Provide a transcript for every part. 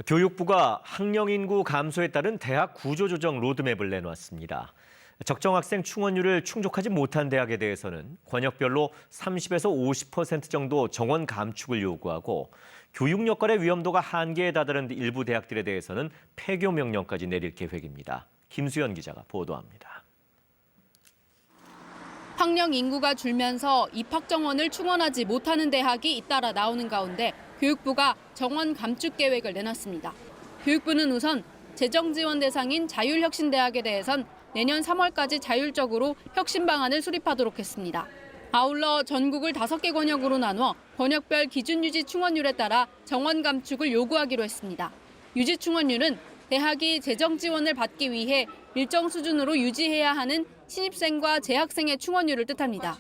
교육부가 학령 인구 감소에 따른 대학 구조조정 로드맵을 내놓았습니다. 적정 학생 충원율을 충족하지 못한 대학에 대해서는 권역별로 30에서 50% 정도 정원 감축을 요구하고 교육 여건의 위험도가 한계에 다다른 일부 대학들에 대해서는 폐교 명령까지 내릴 계획입니다. 김수연 기자가 보도합니다. 학령 인구가 줄면서 입학 정원을 충원하지 못하는 대학이 잇따라 나오는 가운데 교육부가 정원 감축 계획을 내놨습니다. 교육부는 우선 재정 지원 대상인 자율혁신대학에 대해선 내년 3월까지 자율적으로 혁신 방안을 수립하도록 했습니다. 아울러 전국을 5개 권역으로 나눠 권역별 기준 유지 충원율에 따라 정원 감축을 요구하기로 했습니다. 유지 충원율은 대학이 재정 지원을 받기 위해 일정 수준으로 유지해야 하는 신입생과 재학생의 충원율을 뜻합니다.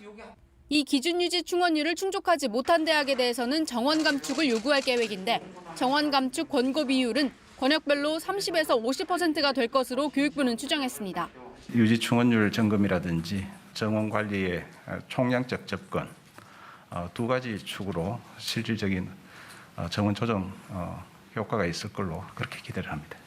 이 기준 유지 충원율을 충족하지 못한 대학에 대해서는 정원 감축을 요구할 계획인데 정원 감축 권고 비율은 권역별로 30에서 50%가 될 것으로 교육부는 추정했습니다. 유지 충원율 점검이라든지 정원 관리의 총량적 접근 두 가지 축으로 실질적인 정원 조정 효과가 있을 걸로 그렇게 기대를 합니다.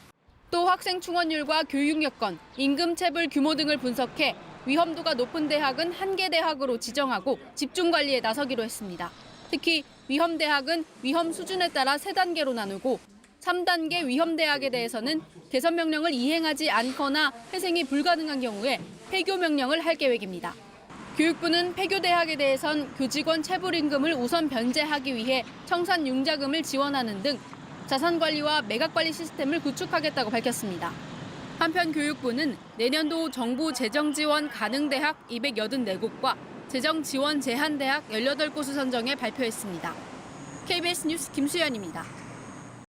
또 학생 충원율과 교육 여건, 임금 체불 규모 등을 분석해 위험도가 높은 대학은 한 개 대학으로 지정하고 집중 관리에 나서기로 했습니다. 특히 위험 대학은 위험 수준에 따라 3단계로 나누고 3단계 위험 대학에 대해서는 개선 명령을 이행하지 않거나 회생이 불가능한 경우에 폐교 명령을 할 계획입니다. 교육부는 폐교 대학에 대해선 교직원 체불 임금을 우선 변제하기 위해 청산 융자금을 지원하는 등 자산 관리와 매각 관리 시스템을 구축하겠다고 밝혔습니다. 한편 교육부는 내년도 정부 재정 지원 가능 대학 284곳과 재정 지원 제한 대학 18곳을 선정해 발표했습니다. KBS 뉴스 김수연입니다.